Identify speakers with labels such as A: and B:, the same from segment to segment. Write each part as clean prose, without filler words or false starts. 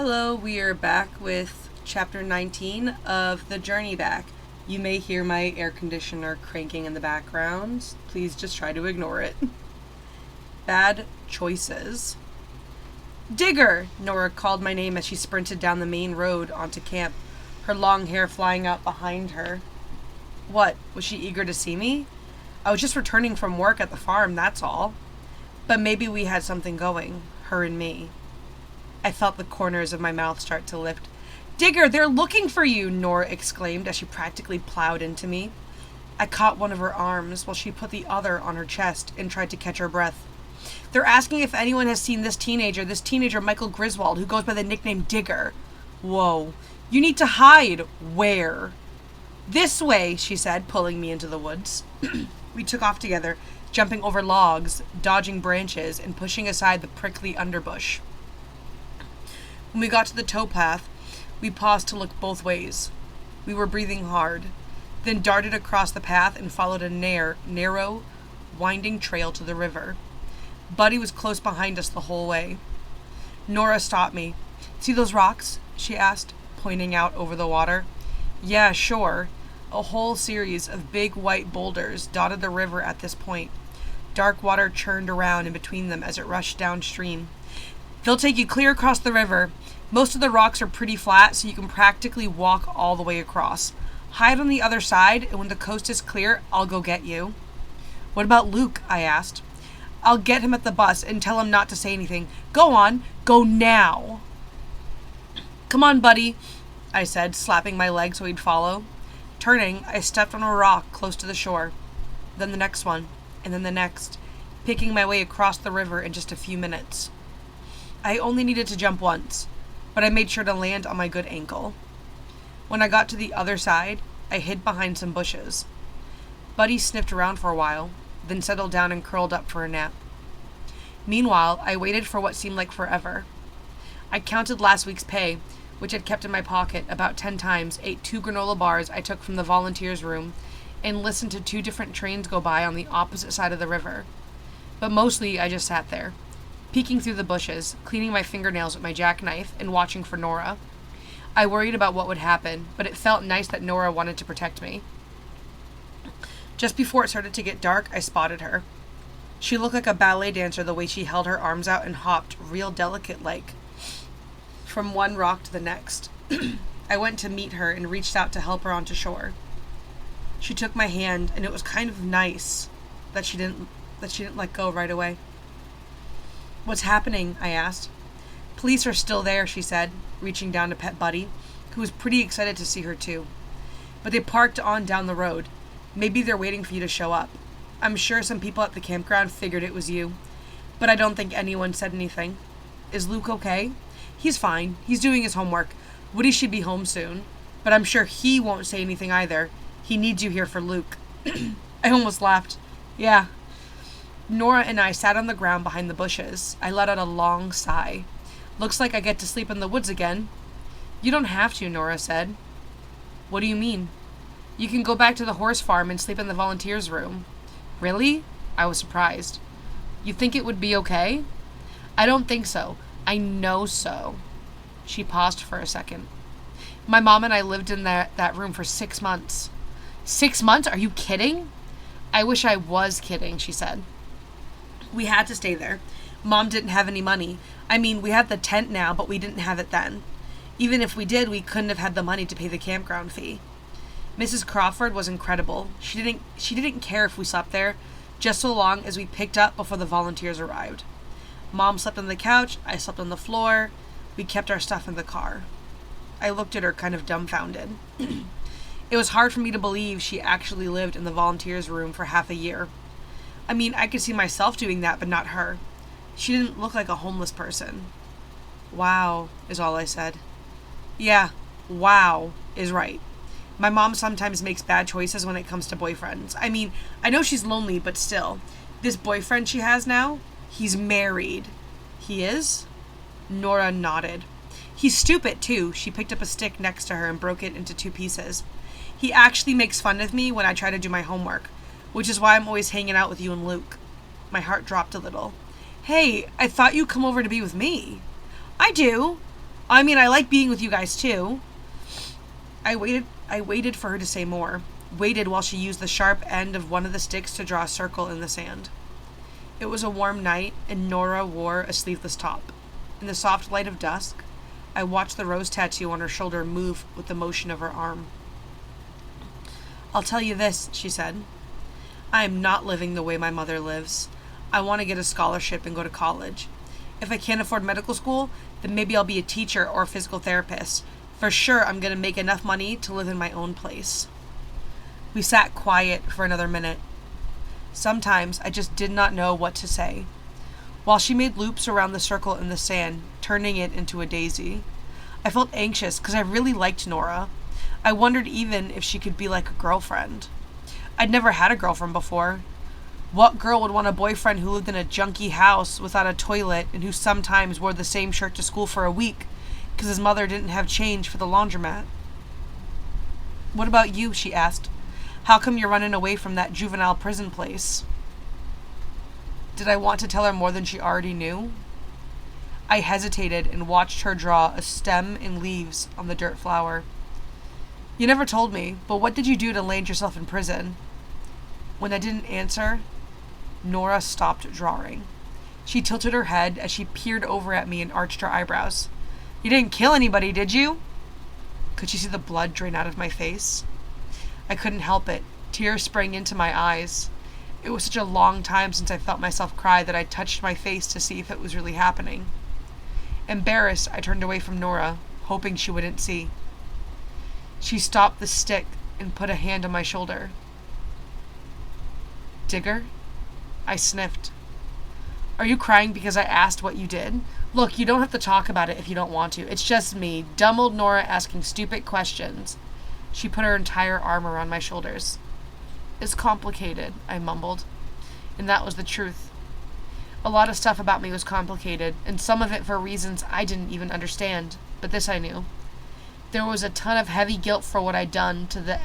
A: Hello, we are back with chapter 19 of The Journey Back. You may hear my air conditioner cranking in the background. Please just try to ignore it. Bad choices. Digger! Nora called my name as she sprinted down the main road onto camp, her long hair flying out behind her. What, was she eager to see me? I was just returning from work at the farm, that's all. But maybe we had something going, her and me. I felt the corners of my mouth start to lift. Digger, they're looking for you, Nora exclaimed as she practically plowed into me. I caught one of her arms while she put the other on her chest and tried to catch her breath. They're asking if anyone has seen this teenager Michael Griswold, who goes by the nickname Digger. Whoa. You need to hide. Where? This way, she said, pulling me into the woods. We took off together, jumping over logs, dodging branches, and pushing aside the prickly underbush. When we got to the towpath, we paused to look both ways. We were breathing hard, then darted across the path and followed a narrow, winding trail to the river. Buddy was close behind us the whole way. Nora stopped me. See those rocks? She asked, pointing out over the water. Yeah, sure. A whole series of big white boulders dotted the river at this point. Dark water churned around in between them as it rushed downstream. They'll take you clear across the river. Most of the rocks are pretty flat, so you can practically walk all the way across. Hide on the other side, and when the coast is clear, I'll go get you. What about Luke? I asked. I'll get him at the bus and tell him not to say anything. Go on. Go now. Come on, buddy, I said, slapping my leg so he'd follow. Turning, I stepped on a rock close to the shore. Then the next one, and then the next, picking my way across the river in just a few minutes. I only needed to jump once, but I made sure to land on my good ankle. When I got to the other side, I hid behind some bushes. Buddy sniffed around for a while, then settled down and curled up for a nap. Meanwhile, I waited for what seemed like forever. I counted last week's pay, which I'd kept in my pocket about 10 times, ate 2 granola bars I took from the volunteers' room, and listened to 2 different trains go by on the opposite side of the river. But mostly I just sat there, peeking through the bushes, cleaning my fingernails with my jackknife, and watching for Nora. I worried about what would happen, but it felt nice that Nora wanted to protect me. Just before it started to get dark, I spotted her. She looked like a ballet dancer the way she held her arms out and hopped, real delicate-like, from one rock to the next. I went to meet her and reached out to help her onto shore. She took my hand, and it was kind of nice that she didn't let go right away. What's happening? I asked. Police are still there, she said, reaching down to pet Buddy, who was pretty excited to see her too. But they parked on down the road. Maybe they're waiting for you to show up. I'm sure some people at the campground figured it was you, but I don't think anyone said anything. Is Luke okay? He's fine. He's doing his homework. Woody should be home soon, but I'm sure he won't say anything either. He needs you here for Luke. I almost laughed. Yeah. Nora and I sat on the ground behind the bushes. I let out a long sigh. Looks like I get to sleep in the woods again. You don't have to, Nora said. What do you mean? You can go back to the horse farm and sleep in the volunteers' room. Really? I was surprised. You think it would be okay? I don't think so. I know so. She paused for a second. My mom and I lived in that room for 6 months. 6 months? Are you kidding? I wish I was kidding, she said. We had to stay there. Mom didn't have any money. I mean, we have the tent now, but we didn't have it then. Even if we did, we couldn't have had the money to pay the campground fee. Mrs. Crawford was incredible. She didn't care if we slept there, just so long as we picked up before the volunteers arrived. Mom slept on the couch, I slept on the floor. We kept our stuff in the car. I looked at her kind of dumbfounded. It was hard for me to believe she actually lived in the volunteers' room for half a year. I mean, I could see myself doing that, but not her. She didn't look like a homeless person. Wow, is all I said. Yeah, wow is right. My mom sometimes makes bad choices when it comes to boyfriends. I mean, I know she's lonely, but still. This boyfriend she has now, he's married. He is? Nora nodded. He's stupid, too. She picked up a stick next to her and broke it into 2 pieces. He actually makes fun of me when I try to do my homework, which is why I'm always hanging out with you and Luke. My heart dropped a little. Hey, I thought you'd come over to be with me. I do. I mean, I like being with you guys too. I waited for her to say more. Waited while she used the sharp end of one of the sticks to draw a circle in the sand. It was a warm night, and Nora wore a sleeveless top. In the soft light of dusk, I watched the rose tattoo on her shoulder move with the motion of her arm. "I'll tell you this," she said. "I am not living the way my mother lives. I want to get a scholarship and go to college. If I can't afford medical school, then maybe I'll be a teacher or a physical therapist. For sure, I'm going to make enough money to live in my own place." We sat quiet for another minute. Sometimes I just did not know what to say. While she made loops around the circle in the sand, turning it into a daisy. I felt anxious because I really liked Nora. I wondered even if she could be like a girlfriend. I'd never had a girlfriend before. What girl would want a boyfriend who lived in a junky house without a toilet and who sometimes wore the same shirt to school for a week because his mother didn't have change for the laundromat? "What about you?" she asked. "How come you're running away from that juvenile prison place?" Did I want to tell her more than she already knew? I hesitated and watched her draw a stem and leaves on the dirt flower. "You never told me, but what did you do to land yourself in prison?" When I didn't answer, Nora stopped drawing. She tilted her head as she peered over at me and arched her eyebrows. "You didn't kill anybody, did you?" Could she see the blood drain out of my face? I couldn't help it. Tears sprang into my eyes. It was such a long time since I felt myself cry that I touched my face to see if it was really happening. Embarrassed, I turned away from Nora, hoping she wouldn't see. She stopped the stick and put a hand on my shoulder. "Digger?" I sniffed. "Are you crying because I asked what you did? Look, you don't have to talk about it if you don't want to. It's just me, dumb old Nora asking stupid questions." She put her entire arm around my shoulders. "It's complicated," I mumbled. And that was the truth. A lot of stuff about me was complicated, and some of it for reasons I didn't even understand, but this I knew. There was a ton of heavy guilt for what I'd done to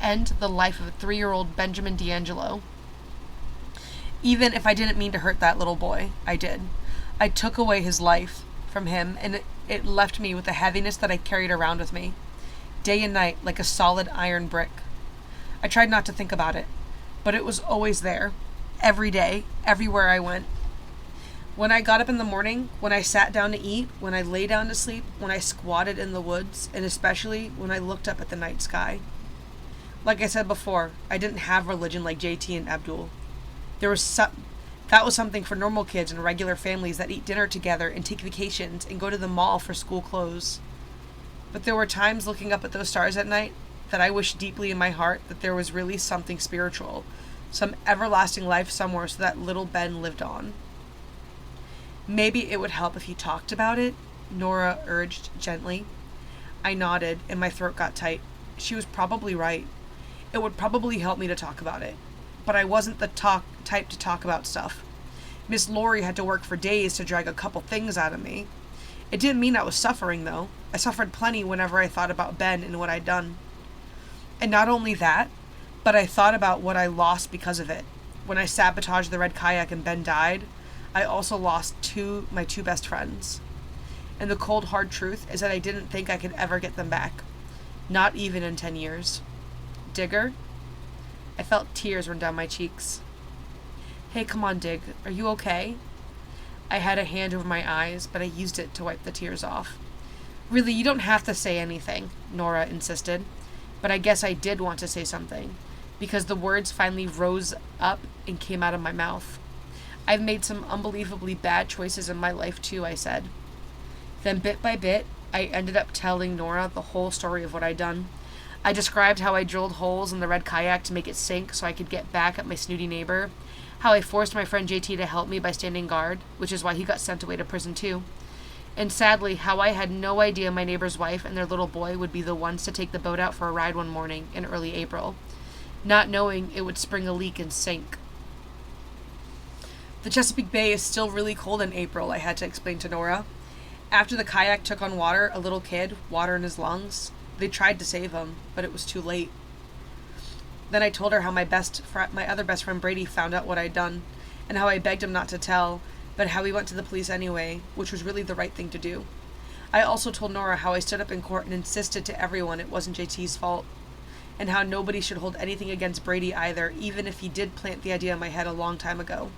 A: end the life of a 3-year-old Benjamin D'Angelo. Even if I didn't mean to hurt that little boy, I did. I took away his life from him, and it left me with a heaviness that I carried around with me, day and night, like a solid iron brick. I tried not to think about it, but it was always there, every day, everywhere I went. When I got up in the morning, when I sat down to eat, when I lay down to sleep, when I squatted in the woods, and especially when I looked up at the night sky. Like I said before, I didn't have religion like JT and Abdul. That was something for normal kids and regular families that eat dinner together and take vacations and go to the mall for school clothes. But there were times looking up at those stars at night that I wished deeply in my heart that there was really something spiritual, some everlasting life somewhere so that little Ben lived on. "Maybe it would help if you talked about it," Nora urged gently. I nodded, and my throat got tight. She was probably right. It would probably help me to talk about it. But I wasn't the type to talk about stuff. Miss Laurie had to work for days to drag a couple things out of me. It didn't mean I was suffering, though. I suffered plenty whenever I thought about Ben and what I'd done. And not only that, but I thought about what I lost because of it. When I sabotaged the Red Kayak and Ben died, I also lost my two best friends. And the cold, hard truth is that I didn't think I could ever get them back. Not even in 10 years. "Digger?" I felt tears run down my cheeks. "Hey, come on, Dig. Are you okay?" I had a hand over my eyes, but I used it to wipe the tears off. "Really, you don't have to say anything," Nora insisted. But I guess I did want to say something, because the words finally rose up and came out of my mouth. "I've made some unbelievably bad choices in my life too," I said. Then bit by bit, I ended up telling Nora the whole story of what I'd done. I described how I drilled holes in the Red Kayak to make it sink so I could get back at my snooty neighbor, how I forced my friend JT to help me by standing guard, which is why he got sent away to prison too, and sadly how I had no idea my neighbor's wife and their little boy would be the ones to take the boat out for a ride one morning in early April, not knowing it would spring a leak and sink. "The Chesapeake Bay is still really cold in April," I had to explain to Nora. "After the kayak took on water, a little kid, water in his lungs, they tried to save him, but it was too late." Then I told her how my other best friend Brady found out what I'd done, and how I begged him not to tell, but how he went to the police anyway, which was really the right thing to do. I also told Nora how I stood up in court and insisted to everyone it wasn't JT's fault, and how nobody should hold anything against Brady either, even if he did plant the idea in my head a long time ago.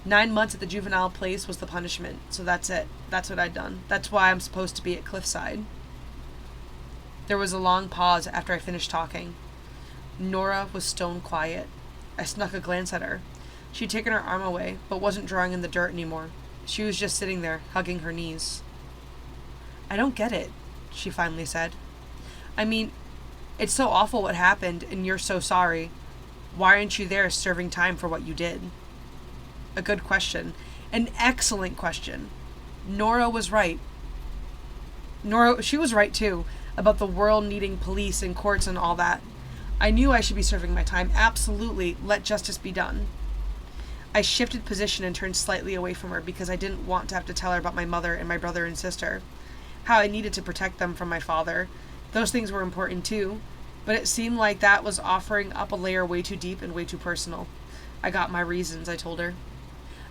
A: 9 months at the juvenile place was the punishment, so that's it. That's what I'd done. That's why I'm supposed to be at Cliffside. There was a long pause after I finished talking. Nora was stone quiet. I snuck a glance at her. She'd taken her arm away, but wasn't drawing in the dirt anymore. She was just sitting there, hugging her knees. I don't get it, she finally said. I mean, it's so awful what happened, and you're so sorry. Why aren't you there serving time for what you did? A good question. An excellent question. Nora was right. She was right too, about the world needing police and courts and all that. I knew I should be serving my time. Absolutely. Let justice be done. I shifted position and turned slightly away from her because I didn't want to have to tell her about my mother and my brother and sister. How I needed to protect them from my father. Those things were important too, but it seemed like that was offering up a layer way too deep and way too personal. I got my reasons, I told her.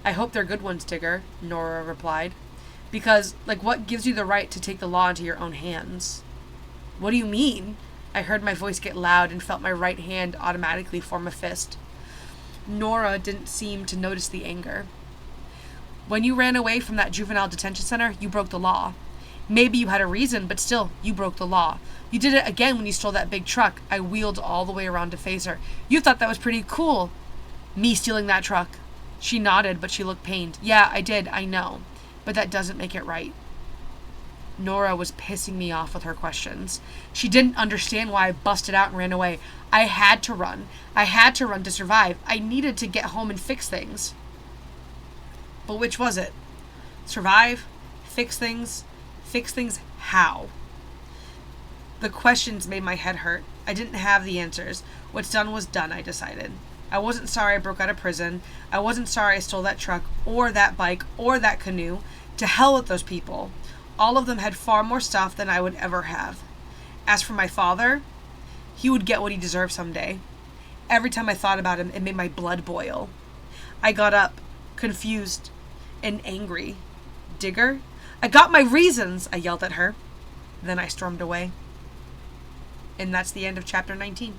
A: I hope they're good ones, Digger, Nora replied. Because, what gives you the right to take the law into your own hands? What do you mean? I heard my voice get loud and felt my right hand automatically form a fist. Nora didn't seem to notice the anger. When you ran away from that juvenile detention center, you broke the law. Maybe you had a reason, but still, you broke the law. You did it again when you stole that big truck. I wheeled all the way around to face her. You thought that was pretty cool. Me stealing that truck. She nodded, but she looked pained. Yeah, I did, I know. But that doesn't make it right. Nora was pissing me off with her questions. She didn't understand why I busted out and ran away. I had to run. I had to run to survive. I needed to get home and fix things. But which was it? Survive? Fix things? Fix things how? The questions made my head hurt. I didn't have the answers. What's done was done, I decided. I wasn't sorry I broke out of prison. I wasn't sorry I stole that truck, or that bike, or that canoe. To hell with those people. All of them had far more stuff than I would ever have. As for my father, he would get what he deserved someday. Every time I thought about him, it made my blood boil. I got up, confused and angry. Digger? I got my reasons, I yelled at her. Then I stormed away. And that's the end of chapter 19.